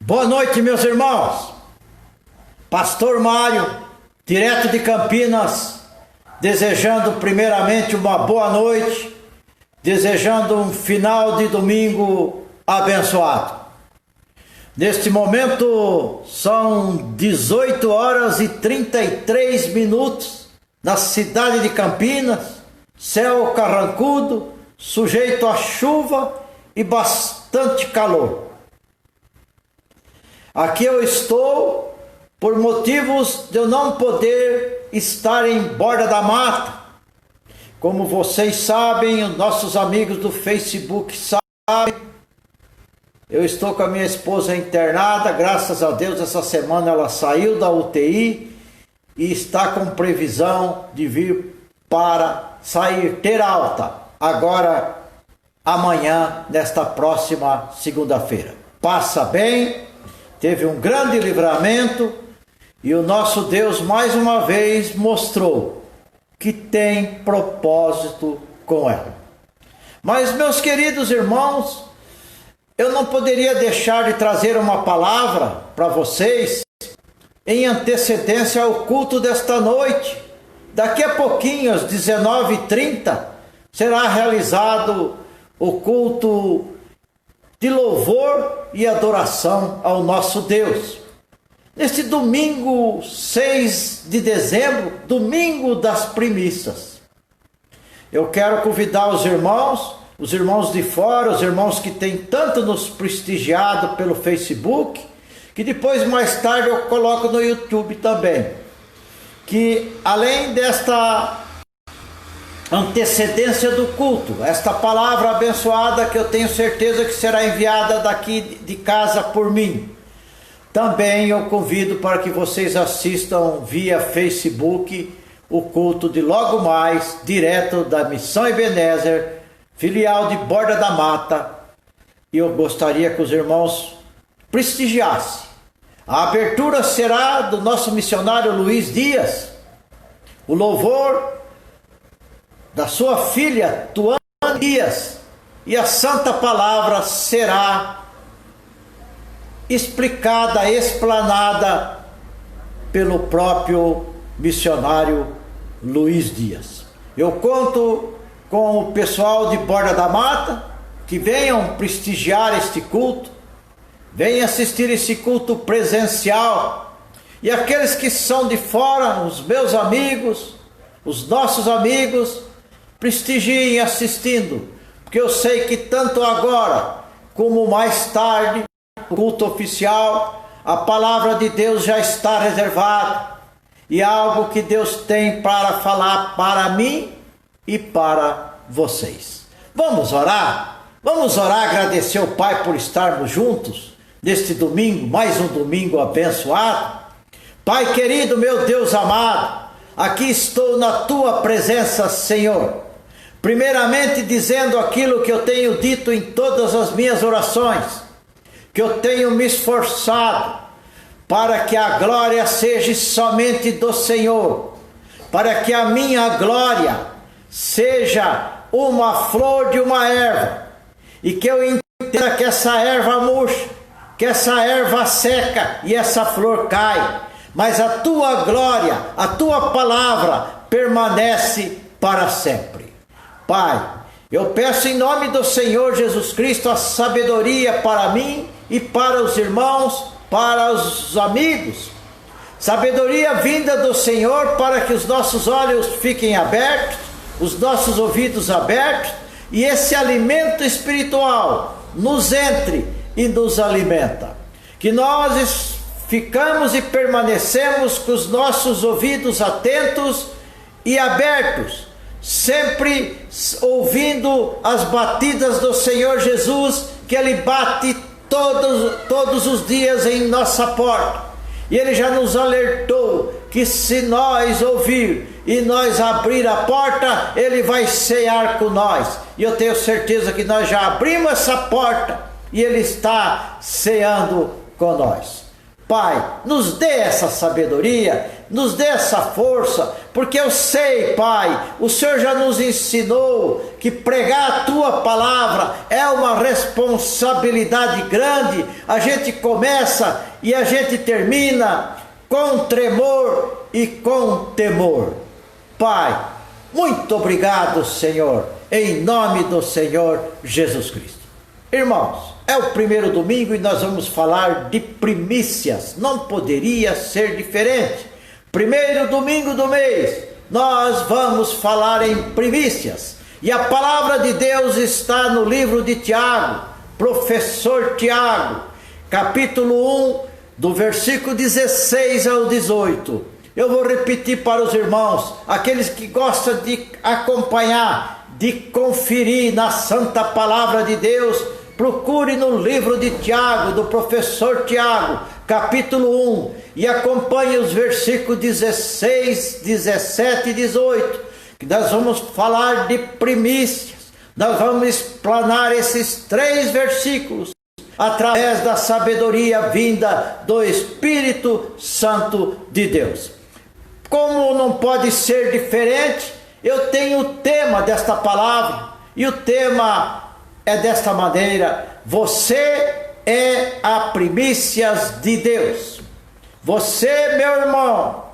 Boa noite, meus irmãos. Pastor Mário, direto de Campinas, desejando primeiramente uma boa noite, desejando um final de domingo abençoado. Neste momento são 18 horas e 33 minutos na cidade de Campinas, céu carrancudo, sujeito a chuva e bastante calor. Aqui eu estou por motivos de eu não poder estar em Borda da Mata. Como vocês sabem, os nossos amigos do Facebook sabem, eu estou com a minha esposa internada. Graças a Deus, essa semana ela saiu da UTI e está com previsão de vir para ter alta agora amanhã, nesta próxima segunda-feira. Passa bem, teve um grande livramento e o nosso Deus mais uma vez mostrou que tem propósito com ela. Mas, meus queridos irmãos, eu não poderia deixar de trazer uma palavra para vocês em antecedência ao culto desta noite. Daqui a pouquinho, às 19h30, será realizado o culto de louvor e adoração ao nosso Deus. Neste domingo 6 de dezembro, domingo das primícias, eu quero convidar os irmãos de fora, os irmãos que têm tanto nos prestigiado pelo Facebook, que depois mais tarde eu coloco no YouTube também, que além desta antecedência do culto, esta palavra abençoada que eu tenho certeza que será enviada daqui de casa por mim, também eu convido para que vocês assistam via Facebook o culto de logo mais, direto da Missão Ebenezer, filial de Borda da Mata, e eu gostaria que os irmãos prestigiassem. A abertura será do nosso missionário Luiz Dias, o louvor da sua filha Tuane Dias, e a Santa Palavra será explicada, explanada pelo próprio missionário Luiz Dias. Eu conto com o pessoal de Borda da Mata que venham prestigiar este culto, venham assistir esse culto presencial, e aqueles que são de fora, os meus amigos, os nossos amigos, prestigiem assistindo, porque eu sei que tanto agora como mais tarde, no culto oficial, a palavra de Deus já está reservada, e é algo que Deus tem para falar para mim e para vocês. Vamos orar? Vamos orar, agradecer ao Pai por estarmos juntos neste domingo, mais um domingo abençoado. Pai querido, meu Deus amado, aqui estou na Tua presença, Senhor. Primeiramente dizendo aquilo que eu tenho dito em todas as minhas orações, que eu tenho me esforçado para que a glória seja somente do Senhor, para que a minha glória seja uma flor de uma erva, e que eu entenda que essa erva murcha, que essa erva seca e essa flor cai, mas a Tua glória, a Tua palavra permanece para sempre. Pai, eu peço em nome do Senhor Jesus Cristo a sabedoria para mim e para os irmãos, para os amigos, sabedoria vinda do Senhor para que os nossos olhos fiquem abertos, os nossos ouvidos abertos, e esse alimento espiritual nos entre e nos alimenta. Que nós ficamos e permanecemos com os nossos ouvidos atentos e abertos, sempre ouvindo as batidas do Senhor Jesus, que Ele bate todos os dias em nossa porta. E Ele já nos alertou que se nós ouvir e nós abrir a porta, Ele vai cear com nós. E eu tenho certeza que nós já abrimos essa porta e Ele está ceando conosco. Pai, nos dê essa sabedoria, nos dê essa força, porque eu sei, Pai, o Senhor já nos ensinou que pregar a Tua palavra é uma responsabilidade grande. A gente começa e a gente termina com tremor e com temor. Pai, muito obrigado, Senhor, em nome do Senhor Jesus Cristo. Irmãos, é o primeiro domingo e nós vamos falar de primícias. Não poderia ser diferente. Primeiro domingo do mês, nós vamos falar em primícias. E a palavra de Deus está no livro de Tiago, professor Tiago, capítulo 1, do versículo 16 ao 18. Eu vou repetir para os irmãos, aqueles que gostam de acompanhar, de conferir na santa palavra de Deus, procure no livro de Tiago, do professor Tiago, capítulo 1, e acompanhe os versículos 16, 17 e 18, que nós vamos falar de primícias. Nós vamos explanar esses 3 versículos através da sabedoria vinda do Espírito Santo de Deus. Como não pode ser diferente, eu tenho o tema desta palavra, e o tema é desta maneira: você é a primícias de Deus. Você, meu irmão,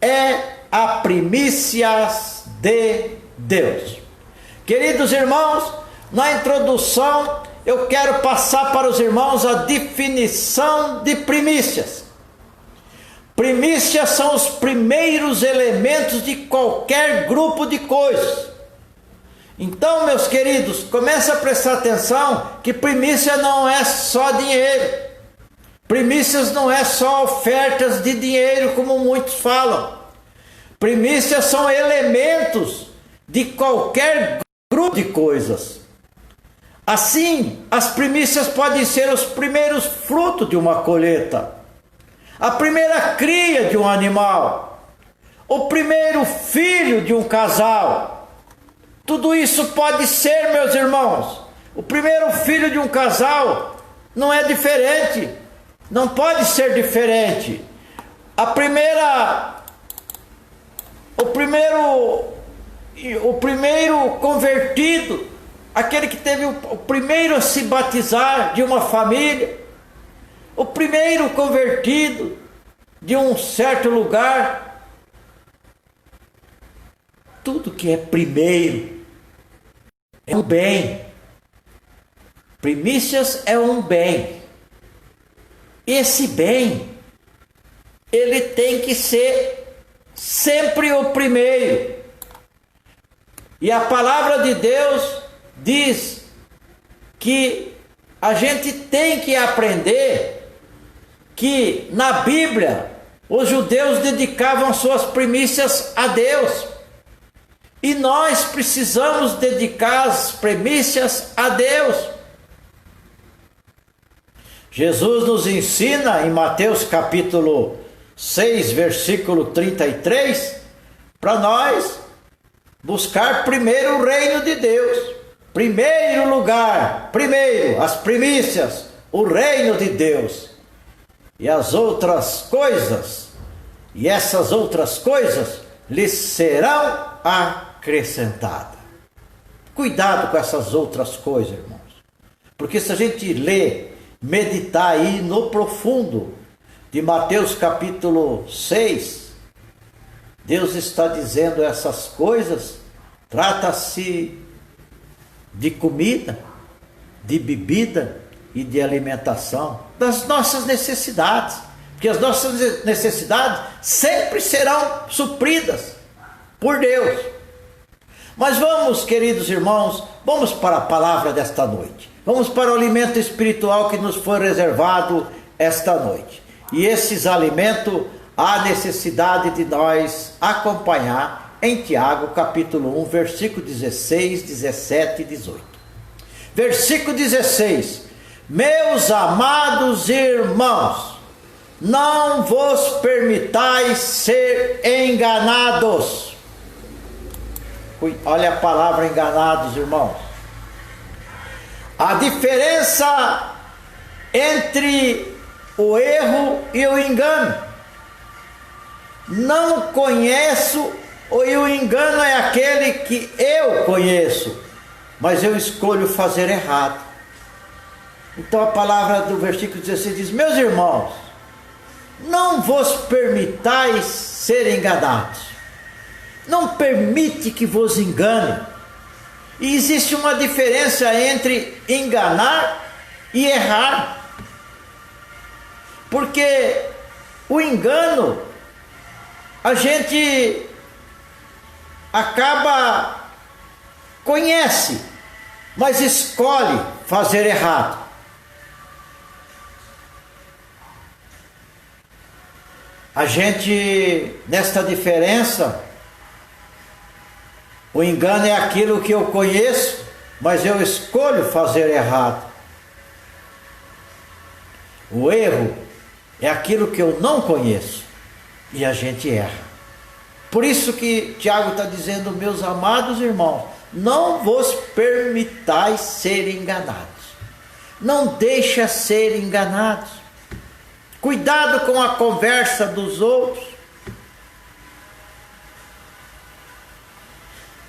é a primícias de Deus. Queridos irmãos, na introdução eu quero passar para os irmãos a definição de primícias. Primícias são os primeiros elementos de qualquer grupo de coisas. Então, meus queridos, comece a prestar atenção que primícia não é só dinheiro. Primícias não é só ofertas de dinheiro, como muitos falam. Primícias são elementos de qualquer grupo de coisas. Assim, as primícias podem ser os primeiros frutos de uma colheita, a primeira cria de um animal, o primeiro filho de um casal. Tudo isso pode ser, meus irmãos. O primeiro filho de um casal não é diferente, não pode ser diferente. O primeiro convertido, aquele que teve o primeiro a se batizar de uma família, o primeiro convertido de um certo lugar. Tudo que é primeiro é um bem. Primícias é um bem. Esse bem, ele tem que ser sempre o primeiro. E a palavra de Deus diz que a gente tem que aprender que na Bíblia os judeus dedicavam suas primícias a Deus. E nós precisamos dedicar as primícias a Deus. Jesus nos ensina em Mateus capítulo 6, versículo 33, para nós buscar primeiro o reino de Deus. Primeiro lugar, as primícias, o reino de Deus. E as outras coisas, e essas outras coisas lhes serão acrescentada. Cuidado com essas outras coisas, irmãos, porque se a gente ler, meditar aí no profundo de Mateus capítulo 6, Deus está dizendo essas coisas, trata-se de comida, de bebida e de alimentação, das nossas necessidades, porque as nossas necessidades sempre serão supridas por Deus. Mas vamos, queridos irmãos, vamos para a palavra desta noite. Vamos para o alimento espiritual que nos foi reservado esta noite. E esses alimentos há necessidade de nós acompanhar em Tiago capítulo 1, versículo 16, 17 e 18. Versículo 16: meus amados irmãos, não vos permitais ser enganados. Olha a palavra enganados, irmãos. A diferença entre o erro e o engano. Não conheço E o engano é aquele que eu conheço, mas eu escolho fazer errado. Então a palavra do versículo 16 diz: meus irmãos, não vos permitais ser enganados. Não permite que vos engane. E existe uma diferença entre enganar e errar. Porque o engano, a gente conhece, mas escolhe fazer errado. A gente, nesta diferença, o engano é aquilo que eu conheço, mas eu escolho fazer errado. O erro é aquilo que eu não conheço e a gente erra. Por isso que Tiago está dizendo: meus amados irmãos, não vos permitais ser enganados. Não deixa ser enganados. Cuidado com a conversa dos outros.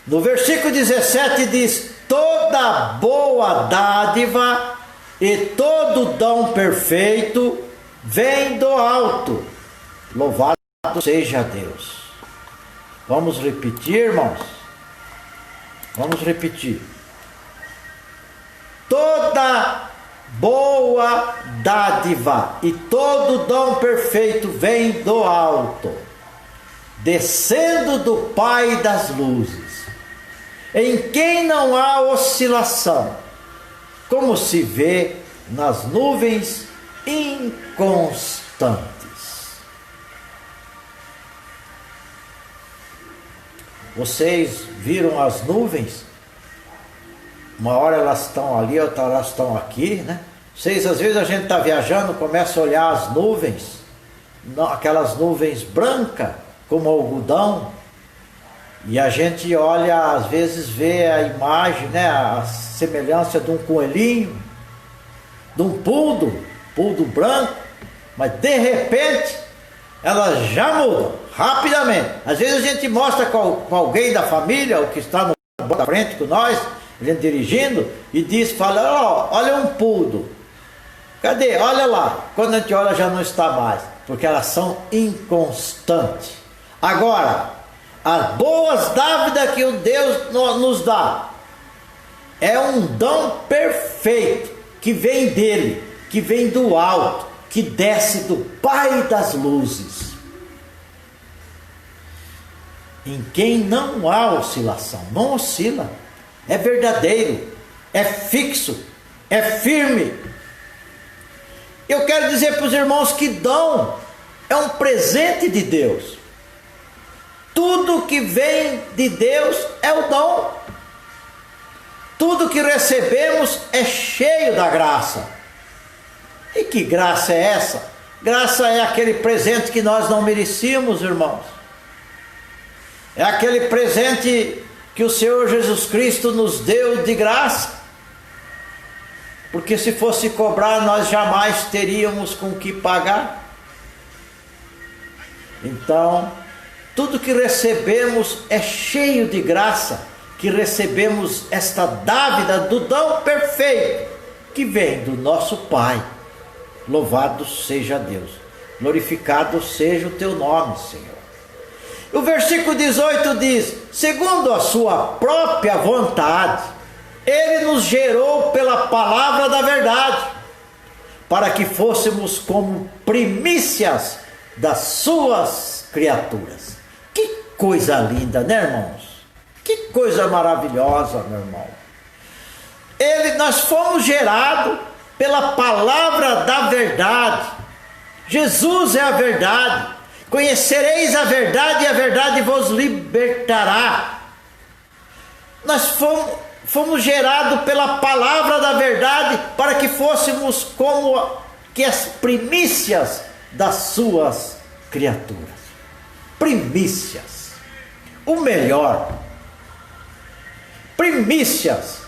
No versículo 17 diz: toda boa dádiva e todo dom perfeito vem do alto. Louvado seja Deus. Vamos repetir, irmãos? Vamos repetir. Toda boa dádiva e todo dom perfeito vem do alto, descendo do Pai das luzes, em quem não há oscilação, como se vê nas nuvens inconstantes. Vocês viram as nuvens? Uma hora elas estão ali, outra elas estão aqui, né? Vocês, às vezes a gente está viajando, começa a olhar as nuvens, aquelas nuvens brancas, como algodão, e a gente olha, às vezes vê a imagem, né? A semelhança de um coelhinho, de um puldo branco, mas de repente elas já mudam rapidamente. Às vezes a gente mostra com alguém da família, o que está no da frente com nós, a gente dirigindo, e fala: olha um puldo. Cadê? Olha lá. Quando a gente olha, já não está mais, porque elas são inconstantes. Agora, as boas dávidas que o Deus nos dá é um dom perfeito que vem dele, que vem do alto, que desce do Pai das luzes, em quem não há oscilação. Não oscila, é verdadeiro, é fixo, é firme. Eu quero dizer para os irmãos que dom é um presente de Deus. Tudo que vem de Deus é o dom. Tudo que recebemos é cheio da graça. E que graça é essa? Graça é aquele presente que nós não merecíamos, irmãos. É aquele presente que o Senhor Jesus Cristo nos deu de graça. Porque se fosse cobrar, nós jamais teríamos com que pagar. Então, tudo que recebemos é cheio de graça, que recebemos esta dávida do dom perfeito, que vem do nosso Pai. Louvado seja Deus, glorificado seja o teu nome, Senhor. O versículo 18 diz: segundo a sua própria vontade, ele nos gerou pela palavra da verdade, para que fôssemos como primícias das suas criaturas. Que coisa linda, né, irmãos? Que coisa maravilhosa, meu irmão. Nós fomos gerados pela palavra da verdade. Jesus é a verdade. Conhecereis a verdade e a verdade vos libertará. Nós fomos gerados pela palavra da verdade para que fôssemos como que as primícias das suas criaturas. Primícias, o melhor. Primícias,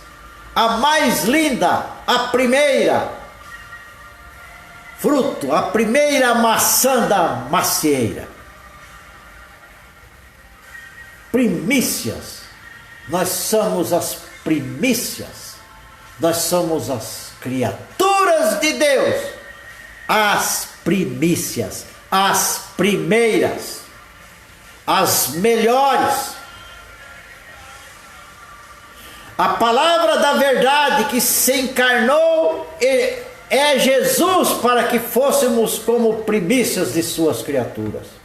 a mais linda, a primeira fruto, a primeira maçã da macieira. primícias. Nós somos as primícias. Nós somos as criaturas de Deus. As primícias, as primeiras, as melhores. A palavra da verdade que se encarnou é Jesus, para que fôssemos como primícias de suas criaturas.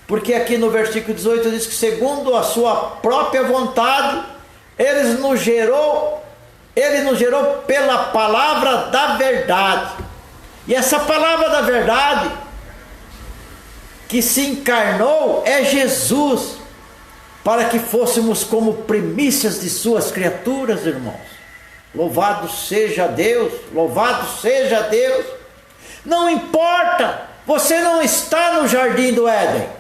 Porque aqui no versículo 18 diz que segundo a sua própria vontade, Ele nos gerou pela palavra da verdade. E essa palavra da verdade que se encarnou é Jesus, para que fôssemos como primícias de suas criaturas, irmãos. Louvado seja Deus, louvado seja Deus. Não importa, você não está no jardim do Éden,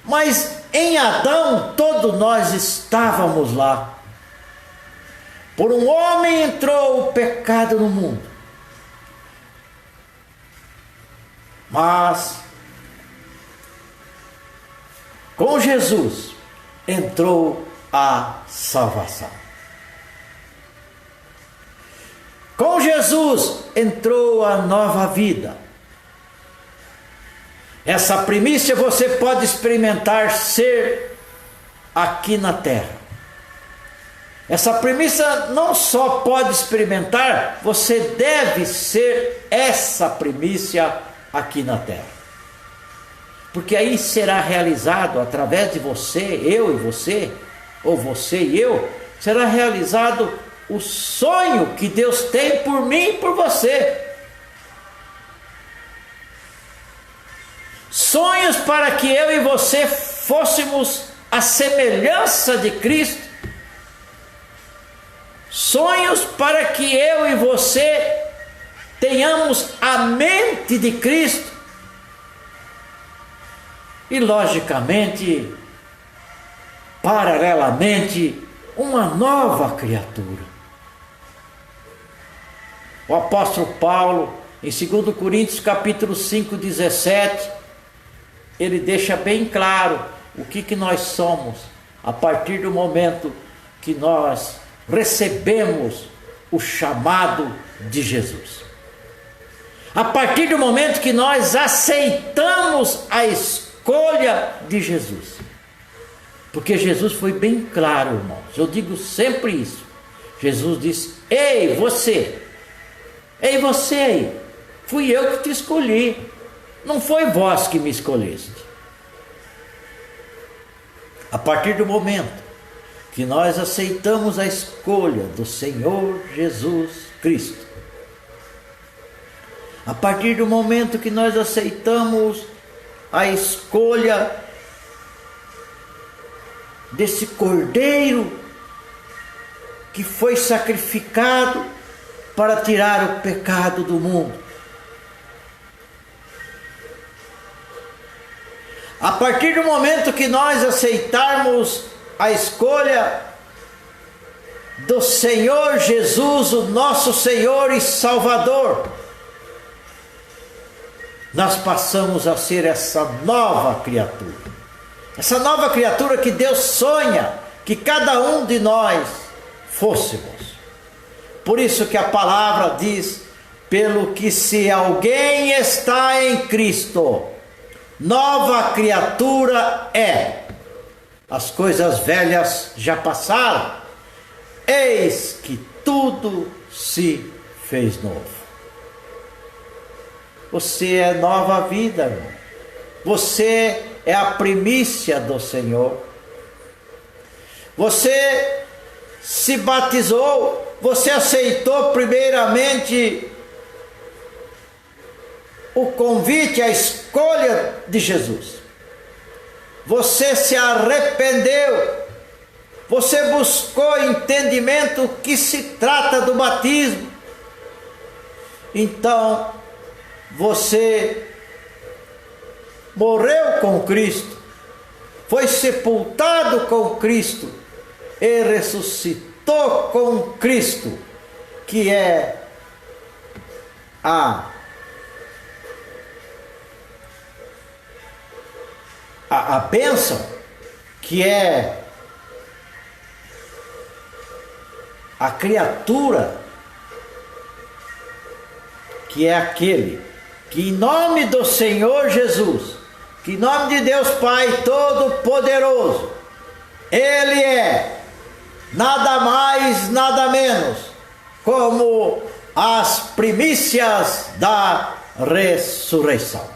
mas em Adão todos nós estávamos lá. Por um homem entrou o pecado no mundo, mas com Jesus entrou a salvação. Com Jesus entrou a nova vida. Essa primícia você pode experimentar ser aqui na terra. Essa primícia não só pode experimentar, você deve ser essa primícia aqui na terra. Porque aí será realizado através de você, eu e você, ou você e eu, será realizado o sonho que Deus tem por mim e por você. Sonhos para que eu e você fôssemos a semelhança de Cristo. Sonhos para que eu e você tenhamos a mente de Cristo. E logicamente, paralelamente, uma nova criatura. O apóstolo Paulo, em 2 Coríntios capítulo 5, 17, ele deixa bem claro o que nós somos a partir do momento que nós recebemos o chamado de Jesus. A partir do momento que nós aceitamos a escolha de Jesus. Porque Jesus foi bem claro, irmãos. Eu digo sempre isso. Jesus disse: ei, você aí, fui eu que te escolhi. Não foi vós que me escolheste. A partir do momento que nós aceitamos a escolha do Senhor Jesus Cristo, a partir do momento que nós aceitamos a escolha desse Cordeiro que foi sacrificado para tirar o pecado do mundo, a partir do momento que nós aceitarmos a escolha do Senhor Jesus, o nosso Senhor e Salvador, nós passamos a ser essa nova criatura. Essa nova criatura que Deus sonha que cada um de nós fôssemos. Por isso que a palavra diz: pelo que se alguém está em Cristo, nova criatura é. As coisas velhas já passaram, eis que tudo se fez novo. Você é nova vida, irmão. Você é a primícia do Senhor. Você se batizou, você aceitou primeiramente o convite, a escolha de Jesus. Você se arrependeu, você buscou entendimento que se trata do batismo. Então, você morreu com Cristo, foi sepultado com Cristo e ressuscitou com Cristo, que é a bênção, que é a criatura, que é aquele que em nome do Senhor Jesus, que em nome de Deus Pai Todo-Poderoso, Ele é nada mais, nada menos, como as primícias da ressurreição.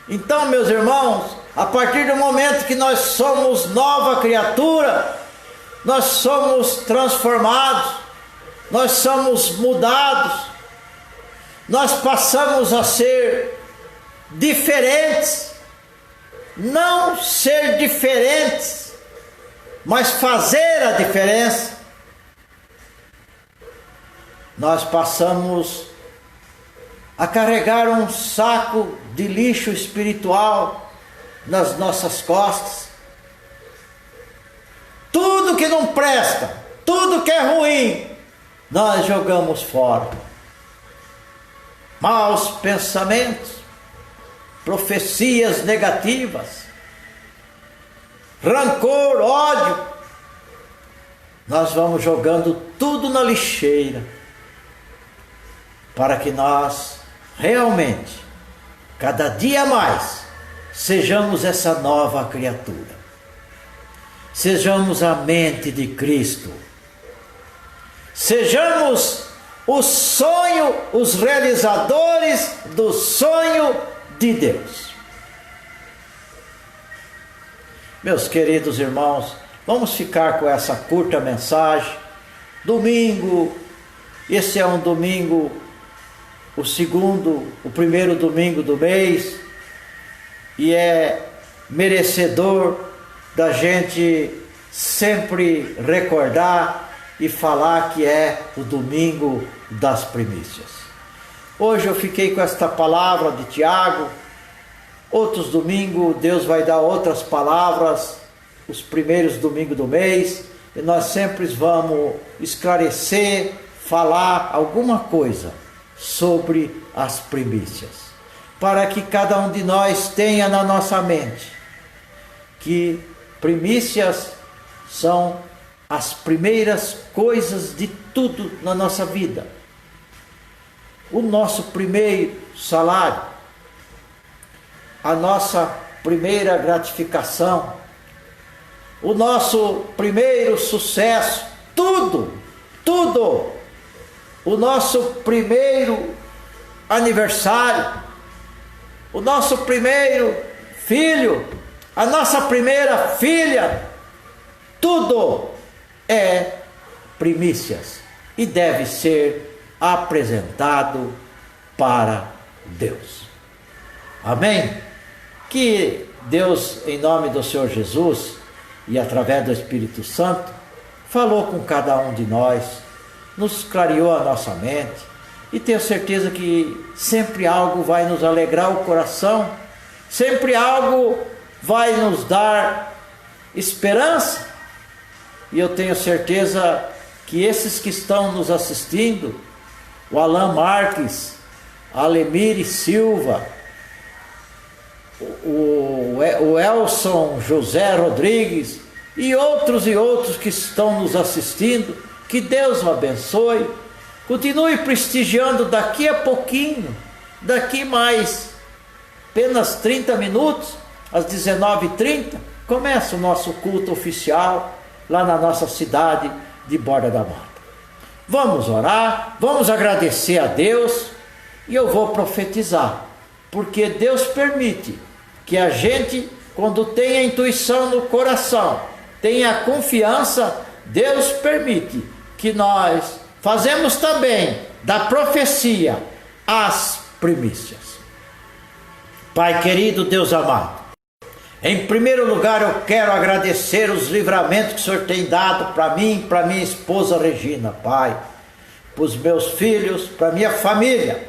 Então, meus irmãos, a partir do momento que nós somos nova criatura, nós somos transformados, nós somos mudados, nós passamos a ser diferentes, não ser diferentes, mas fazer a diferença. Nós passamos a carregar um saco de lixo espiritual nas nossas costas. Tudo que não presta, tudo que é ruim, nós jogamos fora. Maus pensamentos, profecias negativas, rancor, ódio, nós vamos jogando tudo na lixeira, para que nós realmente, cada dia mais, sejamos essa nova criatura. Sejamos a mente de Cristo. Sejamos o sonho, os realizadores do sonho de Deus. Meus queridos irmãos, vamos ficar com essa curta mensagem. Domingo, esse é um domingo, o primeiro domingo do mês, e é merecedor da gente sempre recordar e falar que é o domingo das primícias. Hoje eu fiquei com esta palavra de Tiago. Outros domingos Deus vai dar outras palavras, os primeiros domingos do mês, e nós sempre vamos esclarecer, falar alguma coisa sobre as primícias, para que cada um de nós tenha na nossa mente que primícias são as primeiras coisas de tudo na nossa vida. O nosso primeiro salário, a nossa primeira gratificação, o nosso primeiro sucesso, tudo, o nosso primeiro aniversário, o nosso primeiro filho, a nossa primeira filha, tudo é primícias e deve ser apresentado para Deus. Amém? Que Deus, em nome do Senhor Jesus e através do Espírito Santo, falou com cada um de nós, nos clareou a nossa mente, e tenho certeza que sempre algo vai nos alegrar o coração, sempre algo vai nos dar esperança. E eu tenho certeza que esses que estão nos assistindo, o Alan Marques, a Alemire Silva, o Elson José Rodrigues e outros que estão nos assistindo, que Deus o abençoe. Continue prestigiando. Daqui a pouquinho, daqui mais apenas 30 minutos, às 19h30, começa o nosso culto oficial lá na nossa cidade de Borda da Mata. Vamos orar, vamos agradecer a Deus, e eu vou profetizar, porque Deus permite que a gente, quando tem a intuição no coração, tenha a confiança, Deus permite que nós fazemos também da profecia as primícias. Pai querido, Deus amado, em primeiro lugar eu quero agradecer os livramentos que o Senhor tem dado para mim, para minha esposa Regina, Pai, para os meus filhos, para minha família.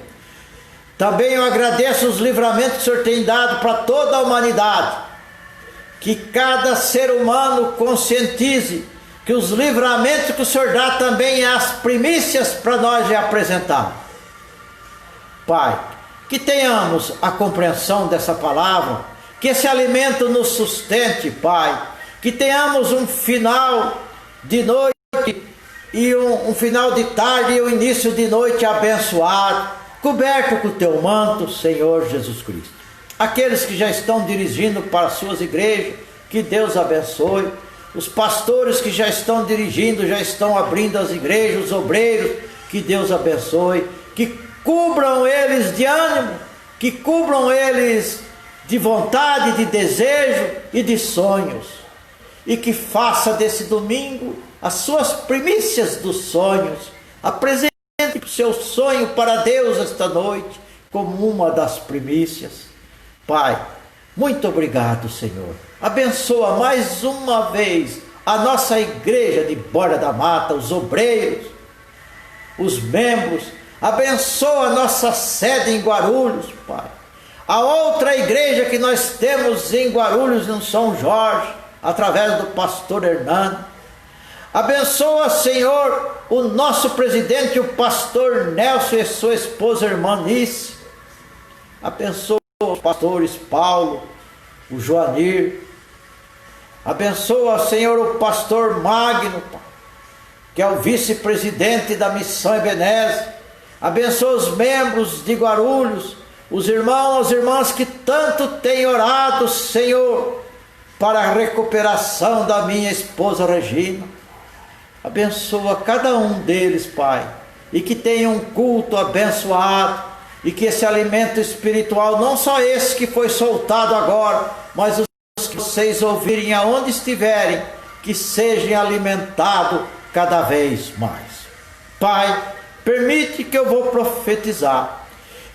Também eu agradeço os livramentos que o Senhor tem dado para toda a humanidade. Que cada ser humano conscientize que os livramentos que o Senhor dá também é as primícias para nós apresentar. Pai, que tenhamos a compreensão dessa palavra, que esse alimento nos sustente, Pai, que tenhamos um final de noite e um final de tarde e um início de noite abençoado, coberto com o teu manto, Senhor Jesus Cristo. Aqueles que já estão dirigindo para as suas igrejas, que Deus abençoe. Os pastores que já estão dirigindo, já estão abrindo as igrejas, os obreiros, que Deus abençoe. Que cubram eles de ânimo, que cubram eles de vontade, de desejo e de sonhos. E que faça desse domingo as suas primícias dos sonhos. Apresente o seu sonho para Deus esta noite como uma das primícias. Pai, muito obrigado, Senhor. Abençoa mais uma vez a nossa igreja de Borda da Mata, os obreiros, os membros. Abençoa a nossa sede em Guarulhos, Pai. A outra igreja que nós temos em Guarulhos, em São Jorge, através do pastor Hernando. Abençoa, Senhor, o nosso presidente, o pastor Nelson e sua esposa, irmã Nice. Abençoa os pastores Paulo, o Joanir. Abençoa, Senhor, o pastor Magno, que é o vice-presidente da Missão Ebenezer. Abençoa os membros de Guarulhos, os irmãos, as irmãs que tanto têm orado, Senhor, para a recuperação da minha esposa Regina. Abençoa cada um deles, Pai, e que tenha um culto abençoado, e que esse alimento espiritual, não só esse que foi soltado agora, mas os que vocês ouvirem aonde estiverem, que sejam alimentados cada vez mais. Pai, permite que eu vou profetizar.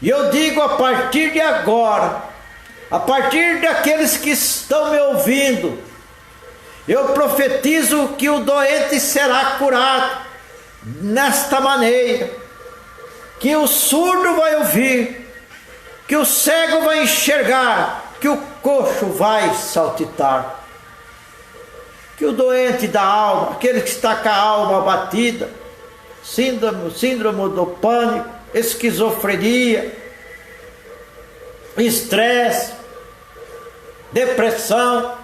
E eu digo a partir de agora, a partir daqueles que estão me ouvindo, eu profetizo que o doente será curado nesta maneira, que o surdo vai ouvir, que o cego vai enxergar, que o coxo vai saltitar, que o doente da alma, aquele que está com a alma abatida, síndrome do pânico, esquizofrenia, estresse, depressão,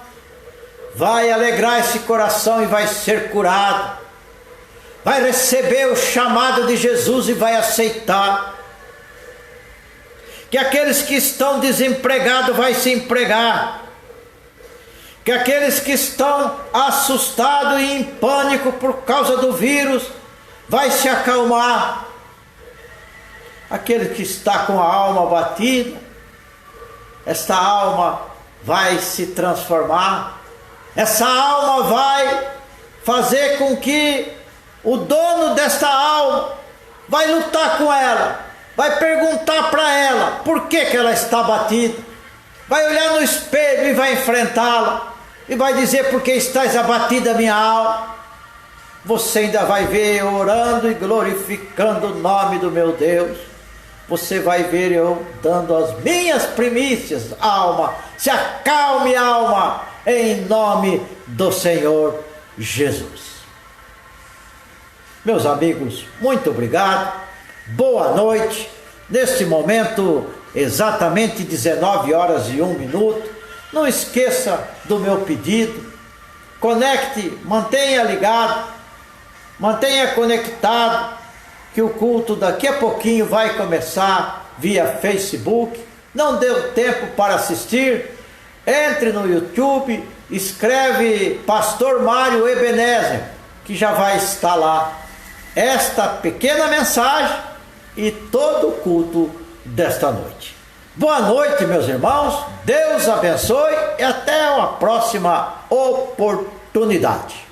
vai alegrar esse coração e vai ser curado, vai receber o chamado de Jesus e vai aceitar. Que aqueles que estão desempregados vai se empregar, que aqueles que estão assustados e em pânico por causa do vírus vai se acalmar. Aquele que está com a alma abatida, esta alma vai se transformar. Essa alma vai fazer com que o dono desta alma vai lutar com ela, vai perguntar para ela por que ela está abatida, vai olhar no espelho e vai enfrentá-la e vai dizer: por que estás abatida, minha alma? Você ainda vai ver eu orando e glorificando o nome do meu Deus. Você vai ver eu dando as minhas primícias. Alma, se acalme, alma, em nome do Senhor Jesus. Meus amigos, muito obrigado, boa noite. Neste momento, exatamente 19h01. Não esqueça do meu pedido, conecte, mantenha ligado, mantenha conectado, que o culto daqui a pouquinho vai começar via Facebook. Não deu tempo para assistir? Entre no YouTube, escreve Pastor Mário Ebenezer, que já vai estar lá esta pequena mensagem e todo o culto desta noite. Boa noite, meus irmãos, Deus abençoe e até uma próxima oportunidade.